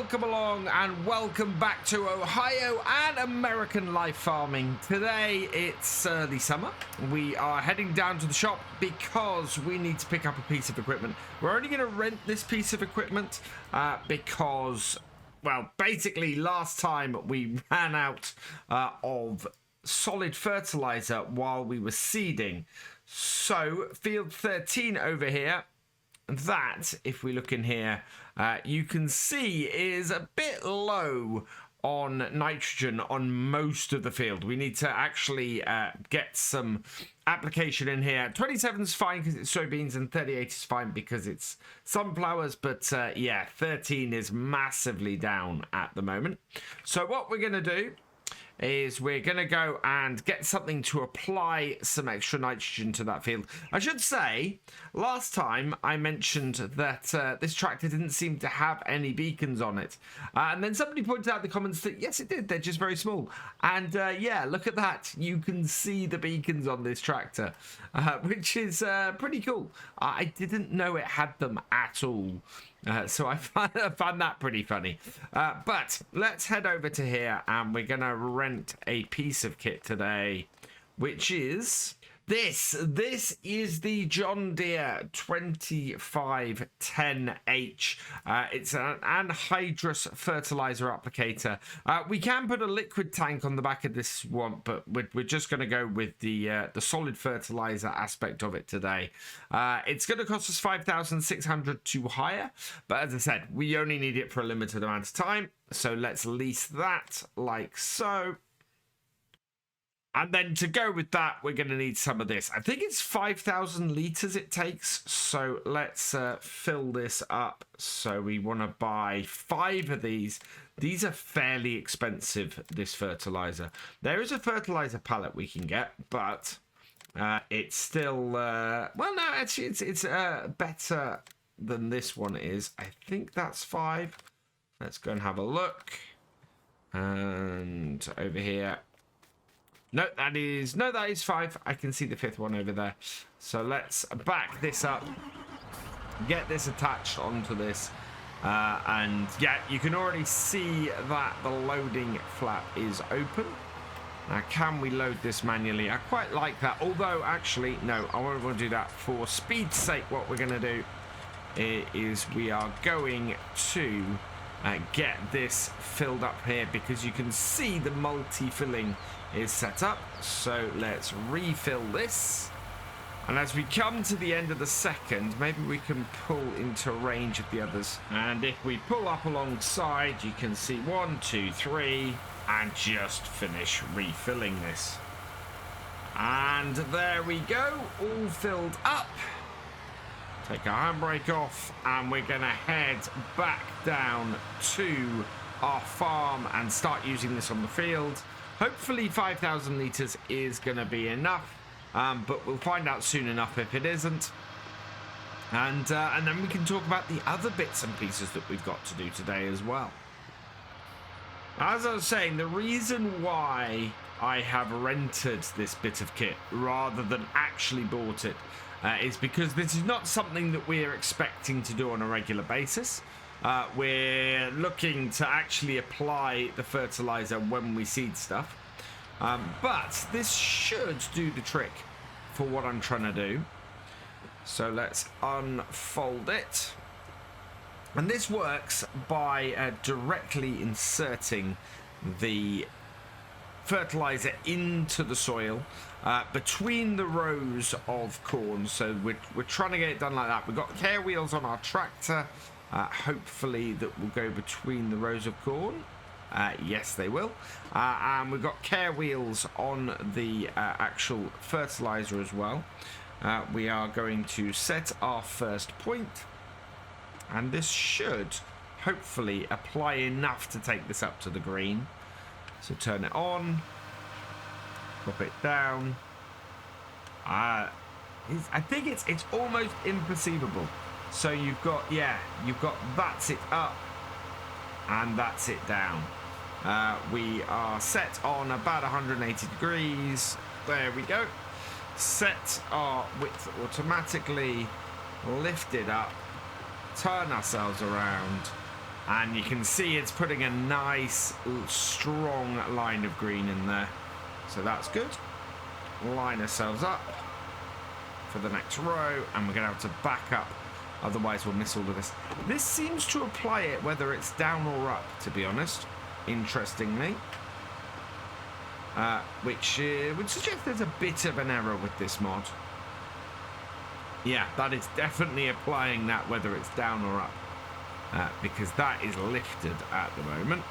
welcome along and welcome back to Ohio and American life farming. Today it's early summer. We are heading down to the shop because we need to pick up a piece of equipment. We're only going to rent this piece of equipment because, well, basically last time we ran out of solid fertilizer while we were seeding. So field 13 over here, that, if we look in here, you can see is a bit low on nitrogen on most of the field. We need to actually get some application in here. 27 is fine because it's soybeans, and 38 is fine because it's sunflowers. But yeah, 13 is massively down at the moment. So what we're going to do is we're going to go and get something to apply some extra nitrogen to that field. I should say, last time I mentioned that this tractor didn't seem to have any beacons on it. And then somebody pointed out in the comments that, yes, it did. They're just very small. And yeah, look at that. You can see the beacons on this tractor, which is pretty cool. I didn't know it had them at all. So I found that pretty funny. But let's head over to here and we're going to rent a piece of kit today, which is this. This is the John Deere 2510H. It's an Anhydrous Fertilizer Applicator. We can put a liquid tank on the back of this one, but we're just going to go with the solid fertilizer aspect of it today. It's going to cost us 5,600 to hire, but as I said, we only need it for a limited amount of time. So let's lease that like so. And then to go with that, we're going to need some of this. I think it's 5,000 litres it takes. So let's fill this up. So we want to buy 5 of these. These are fairly expensive, this fertilizer. There is a fertilizer pallet we can get, but it's still... well, no, actually, it's better than this one is. I think that's 5. Let's go and have a look. And over here... No, that is 5. I can see the 5th one over there. So let's back this up, get this attached onto this. And yeah, you can already see that the loading flap is open. Now, can we load this manually? I quite like that. Although, actually, no, I won't want to do that. For speed's sake, what we're going to do is we are going to get this filled up here because you can see the multi-filling is set up. So let's refill this, and as we come to the end of the second, maybe we can pull into range of the others, and if we pull up alongside, you can see 1, 2, 3, and just finish refilling this. And there we go, all filled up. Take our handbrake off, and we're gonna head back down to our farm and start using this on the field. Hopefully 5,000 litres is going to be enough, but we'll find out soon enough if it isn't. And then we can talk about the other bits and pieces that we've got to do today as well. As I was saying, the reason why I have rented this bit of kit rather than actually bought it is because this is not something that we're expecting to do on a regular basis. We're looking to actually apply the fertilizer when we seed stuff. But this should do the trick for what I'm trying to do. So let's unfold it. And this works by directly inserting the fertilizer into the soil between the rows of corn. So we're trying to get it done like that. We've got care wheels on our tractor. Hopefully that will go between the rows of corn. Yes, they will. And we've got care wheels on the actual fertilizer as well. We are going to set our first point, and this should hopefully apply enough to take this up to the green. So turn it on, drop it down. I think it's almost imperceivable. So you've got that's it up and that's it down. We are set on about 180 degrees. There we go. Set our width automatically, lift it up, turn ourselves around, And you can see it's putting a nice, strong line of green in there. So that's good. Line ourselves up for the next row, and we're going to have to back up. Otherwise, we'll miss all of this. This seems to apply it whether it's down or up, to be honest. Interestingly. Which would suggest there's a bit of an error with this mod. Yeah, that is definitely applying that whether it's down or up. Because that is lifted at the moment.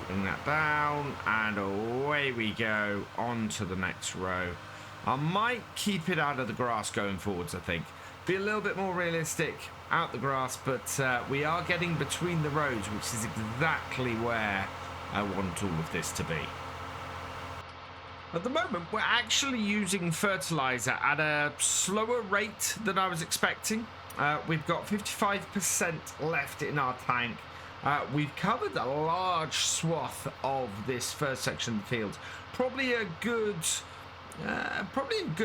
Bring that down, and away we go on to the next row. I might keep it out of the grass going forwards, I think. Be a little bit more realistic, out the grass, but we are getting between the rows, which is exactly where I want all of this to be. At the moment, we're actually using fertilizer at a slower rate than I was expecting. We've got 55% left in our tank. We've covered a large swath of this first section of the field. Probably a good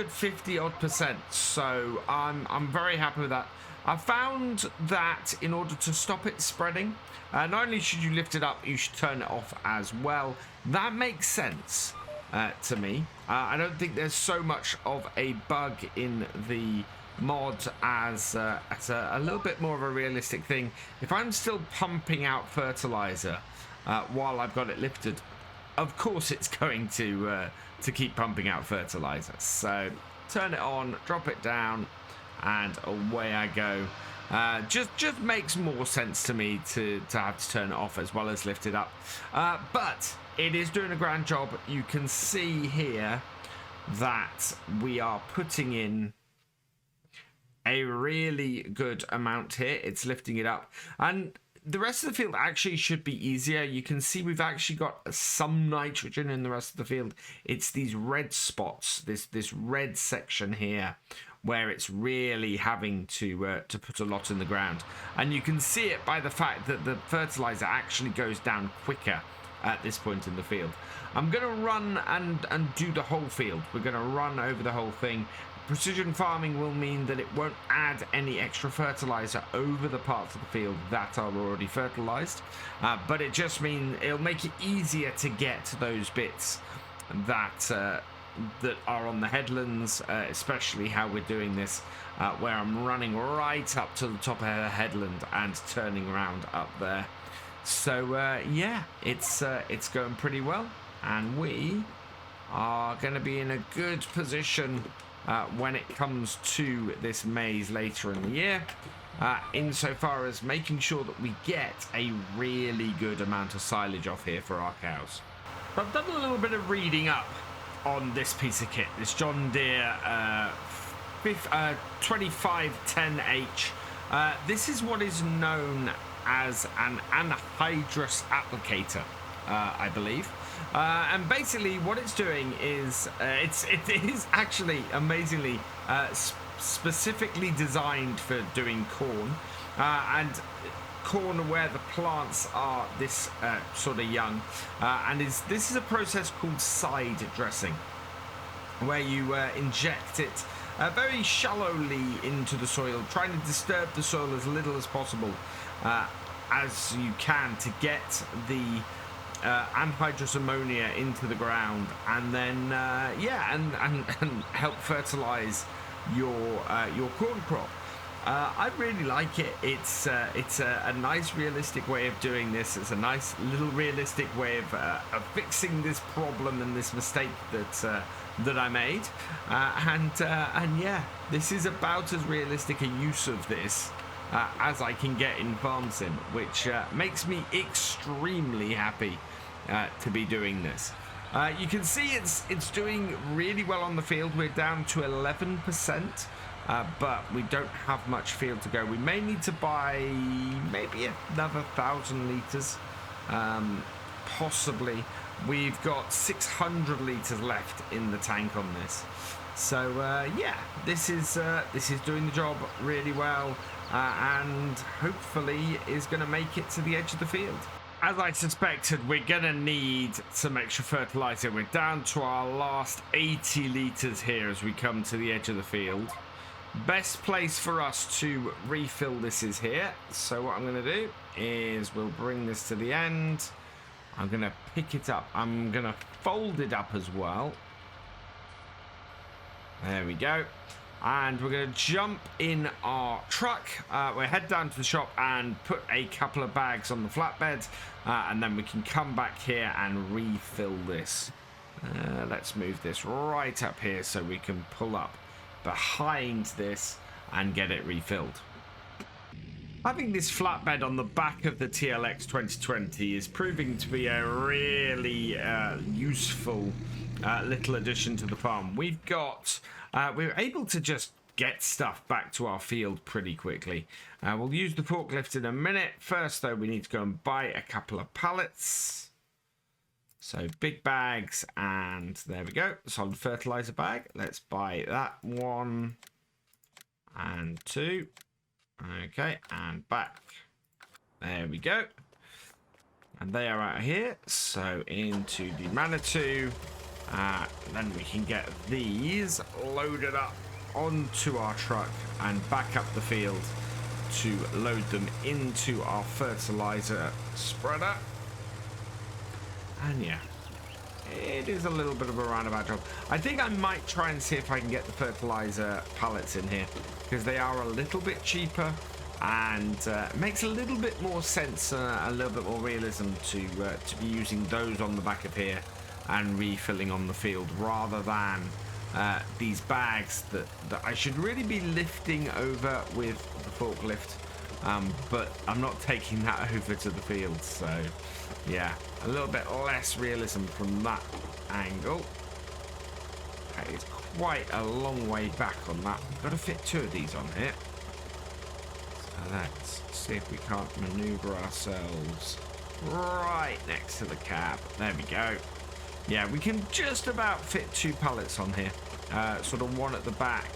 50 odd percent. So I'm very happy with that. I found that in order to stop it spreading, not only should you lift it up, you should turn it off as well. That makes sense to me. I don't think there's so much of a bug in the mod as a little bit more of a realistic thing. If I'm still pumping out fertilizer while I've got it lifted, of course it's going to keep pumping out fertilizer. So turn it on, drop it down, and away I go. Just makes more sense to me to have to turn it off as well as lift it up. But it is doing a grand job. You can see here that we are putting in a really good amount here. It's lifting it up, and the rest of the field actually should be easier. You can see we've actually got some nitrogen in the rest of the field. It's these red spots, this red section here, where it's really having to put a lot in the ground. And you can see it by the fact that the fertilizer actually goes down quicker at this point in the field. I'm going to run and do the whole field. We're going to run over the whole thing. Precision farming will mean that it won't add any extra fertilizer over the parts of the field that are already fertilized, but it just means it'll make it easier to get to those bits that are on the headlands, especially how we're doing this, where I'm running right up to the top of the headland and turning around up there. So yeah, it's going pretty well, and we are going to be in a good position when it comes to this maize later in the year, insofar as making sure that we get a really good amount of silage off here for our cows. I've done a little bit of reading up on this piece of kit, this John Deere 2510H. This is what is known as an Anhydrous Applicator, I believe. And basically what it's doing is it is actually amazingly specifically designed for doing corn, and corn where the plants are this sort of young, and this is a process called side dressing, where you inject it very shallowly into the soil, trying to disturb the soil as little as possible as you can to get the anhydrous ammonia into the ground, and then yeah, and help fertilize your corn crop. I really like it. It's a nice realistic way of doing this. It's a nice little realistic way of fixing this problem and this mistake that I made, and yeah, this is about as realistic a use of this as I can get in Farm Sim, which makes me extremely happy to be doing this. You can see it's doing really well on the field. We're down to 11%, but we don't have much field to go. We may need to buy maybe another 1,000 litres, possibly. We've got 600 litres left in the tank on this. So yeah, this is doing the job really well, and hopefully is going to make it to the edge of the field. As I suspected, we're going to need some extra fertilizer. We're down to our last 80 litres here as we come to the edge of the field. Best place for us to refill this is here. So what I'm going to do is we'll bring this to the end. I'm going to pick it up. I'm going to fold it up as well. There we go. And we're going to jump in our truck. We'll head down to the shop and put a couple of bags on the flatbed. And then we can come back here and refill this. Let's move this right up here so we can pull up behind this and get it refilled. Having this flatbed on the back of the TLX 2020 is proving to be a really useful little addition to the farm. We've got, we're able to just get stuff back to our field pretty quickly. We'll use the forklift in a minute. First though, we need to go and buy a couple of pallets. So big bags, and there we go, solid fertilizer bag. Let's buy that 1 and 2. Okay, and back. There we go. And they are out here. So into the Manitou. Then we can get these loaded up onto our truck and back up the field to load them into our fertilizer spreader. And yeah, it is a little bit of a roundabout job. I think I might try and see if I can get the fertilizer pallets in here, because they are a little bit cheaper and it makes a little bit more sense, a little bit more realism to be using those on the back of here and refilling on the field, rather than these bags that I should really be lifting over with the forklift, but I'm not taking that over to the field. So yeah, a little bit less realism from that angle. That is quite a long way back on that. We've got to fit 2 of these on here. So let's see if we can't maneuver ourselves right next to the cab. There we go. Yeah, we can just about fit 2 pallets on here. Sort of one at the back.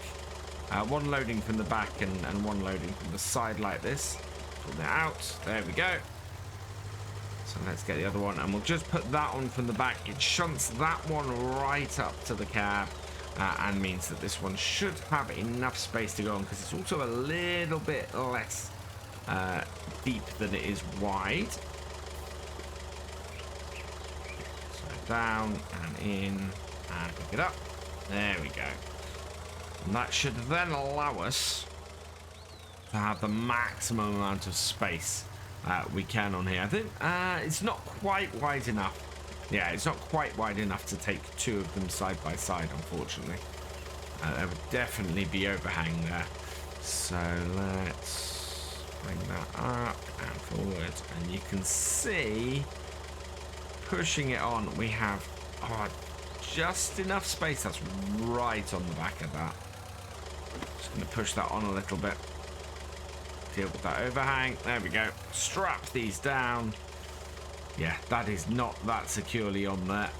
One loading from the back and one loading from the side like this. Pull that out. There we go. So let's get the other one, and we'll just put that on from the back. It shunts that one right up to the cab, and means that this one should have enough space to go on, because it's also a little bit less deep than it is wide. So down and in and pick it up. There we go. And that should then allow us to have the maximum amount of space we can on here. I think it's not quite wide enough. Yeah, it's not quite wide enough to take 2 of them side by side, unfortunately. There would definitely be overhang there. So let's bring that up and forward, and you can see, pushing it on, we have just enough space. That's right on the back of that. Just going to push that on a little bit. Deal with that overhang. There we go. Strap these down. Yeah, that is not that securely on there.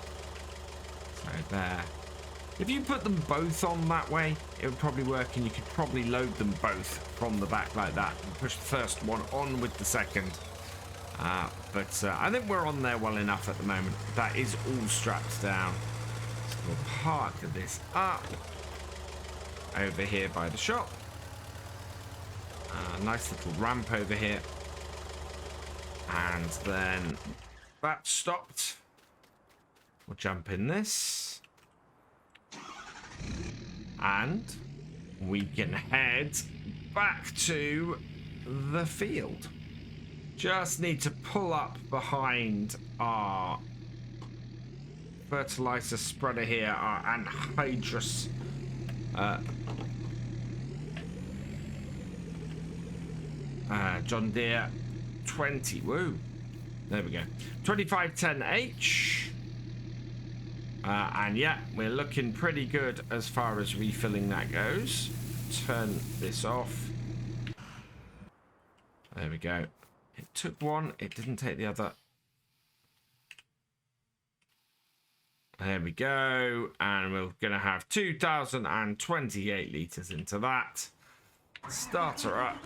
So there. If you put them both on that way, it would probably work, and you could probably load them both from the back like that and push the first one on with the second. But I think we're on there well enough at the moment. That is all strapped down. So we'll park this up over here by the shop. Nice little ramp over here, and then that stopped. We'll jump in this, and we can head back to the field. Just need to pull up behind our fertilizer spreader here, our Anhydrous John Deere 20. Woo. There we go. 2510H. And yeah, we're looking pretty good as far as refilling that goes. Turn this off. There we go. It took one, it didn't take the other. There we go. And we're going to have 2,028 litres into that. Start her up.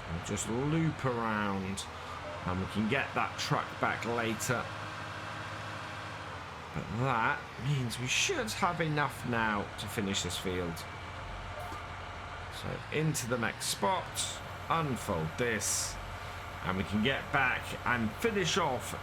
And just loop around. And we can get that truck back later. But that means we should have enough now to finish this field. So into the next spot, unfold this, and we can get back and finish off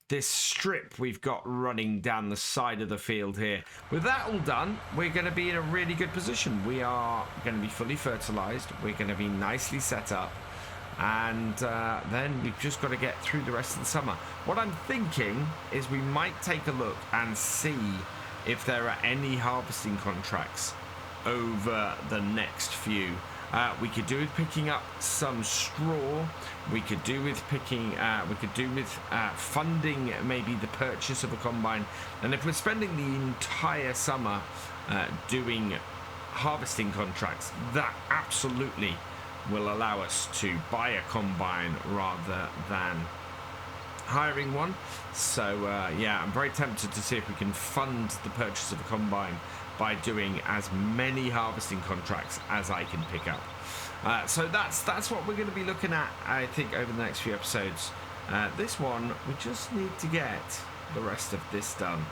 this strip we've got running down the side of the field here. With that all done, we're going to be in a really good position. We are going to be fully fertilized. We're going to be nicely set up. And then we've just got to get through the rest of the summer. What I'm thinking is we might take a look and see if there are any harvesting contracts over the next few. We could do with picking up some straw. We could do with picking. We could do with funding maybe the purchase of a combine. And if we're spending the entire summer doing harvesting contracts, that absolutely will allow us to buy a combine rather than hiring one. So yeah, I'm very tempted to see if we can fund the purchase of a combine by doing as many harvesting contracts as I can pick up. So that's what we're going to be looking at, I think, over the next few episodes. This one, we just need to get the rest of this done.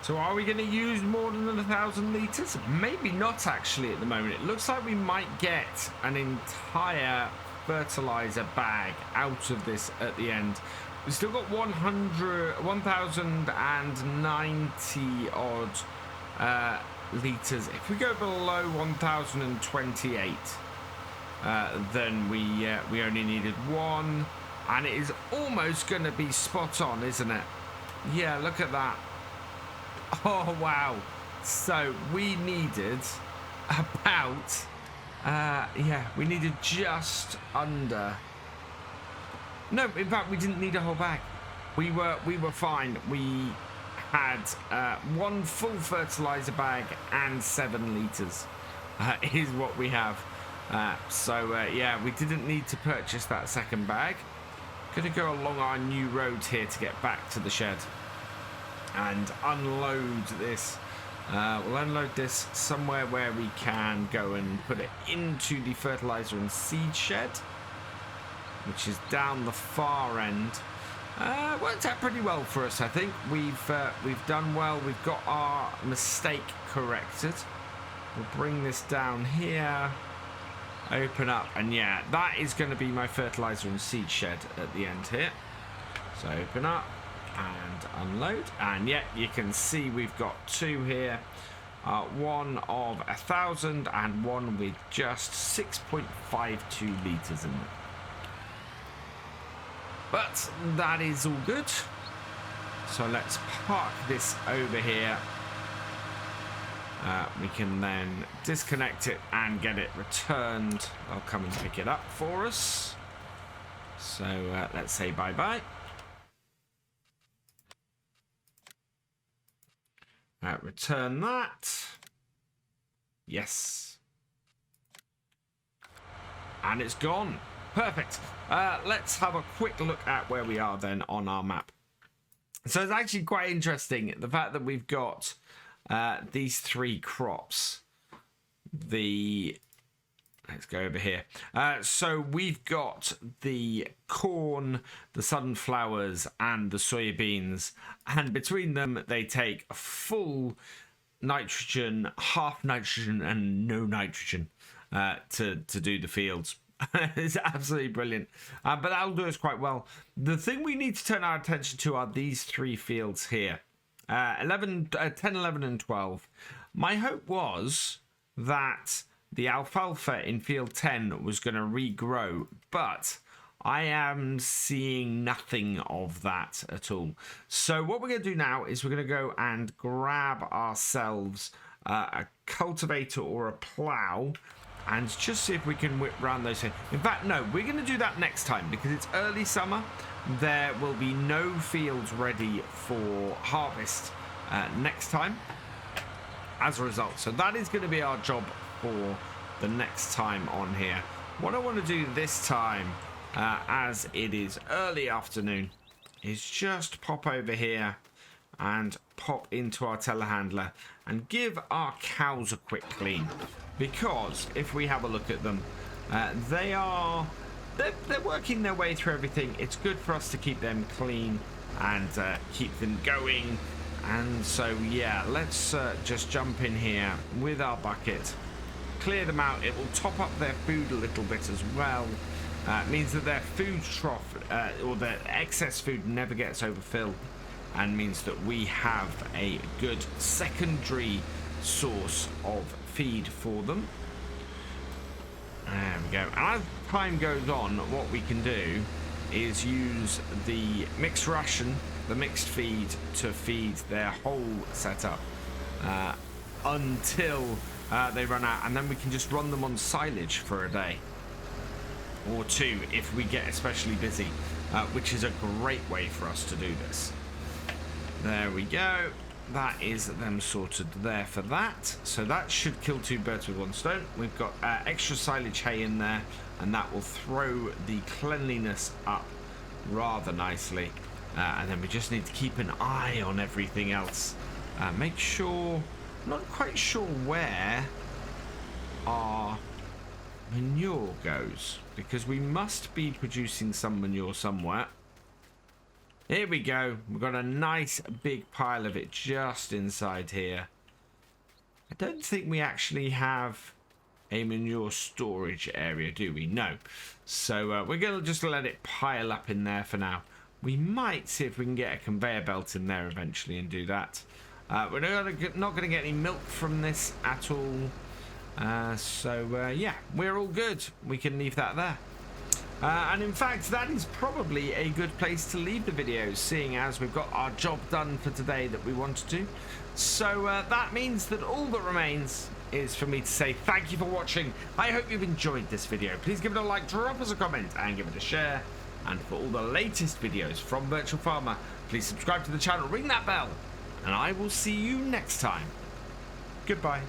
So are we going to use more than 1,000 litres? Maybe not, actually, at the moment. It looks like we might get an entire fertilizer bag out of this at the end. We've still got 1,090 odd litres. If we go below 1,028, then we only needed one. And it is almost going to be spot on, isn't it? Yeah, look at that. Oh, wow. So we needed about, yeah, we needed just under. No, in fact, we didn't need a whole bag. We were fine. We had one full fertilizer bag and 7 litres is what we have. So, yeah, we didn't need to purchase that second bag. Going to go along our new road here to get back to the shed and unload this. We'll unload this somewhere where we can go and put it into the fertilizer and seed shed, which is down the far end. Worked out pretty well for us, I think. We've done well. We've got our mistake corrected. We'll bring this down here, open up, and yeah, that is going to be my fertilizer and seed shed at the end here. So open up and unload, and yeah, you can see we've got 2 here, one of 1,000 and one with just 6.52 litres in it. But that is all good. So let's park this over here. We can then disconnect it and get it returned. I'll come and pick it up for us. So let's say bye-bye. Return that. Yes. And it's gone. Perfect. Let's have a quick look at where we are then on our map. So it's actually quite interesting, the fact that we've got these 3 crops. Let's go over here. So we've got the corn, the sunflowers, and the soybeans. And between them, they take full nitrogen, half nitrogen, and no nitrogen to do the fields. It's absolutely brilliant. But that'll do us quite well. The thing we need to turn our attention to are these 3 fields here. 10, 11, and 12. My hope was that the alfalfa in field 10 was going to regrow, but I am seeing nothing of that at all. So what we're going to do now is we're going to go and grab ourselves a cultivator or a plow and just see if we can whip round those things. In fact, no, we're going to do that next time because it's early summer. There will be no fields ready for harvest next time as a result. So that is going to be our job for the next time on here. What I want to do this time, as it is early afternoon, is just pop over here and pop into our telehandler and give our cows a quick clean. because if we have a look at them, they're working their way through everything. It's good for us to keep them clean and keep them going. And so yeah, let's just jump in here with our bucket, clear them out. It will top up their food a little bit as well. It means that their food trough or their excess food never gets overfilled, and means that we have a good secondary source of feed for them. There we go. And as time goes on, what we can do is use the mixed ration, the mixed feed, to feed their whole setup until they run out, and then we can just run them on silage for a day or two if we get especially busy, which is a great way for us to do this. There we go. That is them sorted there for that. So that should kill 2 birds with 1 stone. We've got extra silage hay in there, and that will throw the cleanliness up rather nicely. And then we just need to keep an eye on everything else. Make sure, not quite sure where our manure goes, because we must be producing some manure somewhere. Here we go. We've got a nice big pile of it just inside here. I don't think we actually have a manure storage area, do we? No. So we're going to just let it pile up in there for now. We might see if we can get a conveyor belt in there eventually and do that. We're not going to get any milk from this at all. So yeah, we're all good. We can leave that there. And in fact, that is probably a good place to leave the video, seeing as we've got our job done for today that we wanted to. So that means that all that remains is for me to say thank you for watching. I hope you've enjoyed this video. Please give it a like, drop us a comment, and give it a share. And for all the latest videos from Virtual Farmer, please subscribe to the channel, ring that bell, and I will see you next time. Goodbye.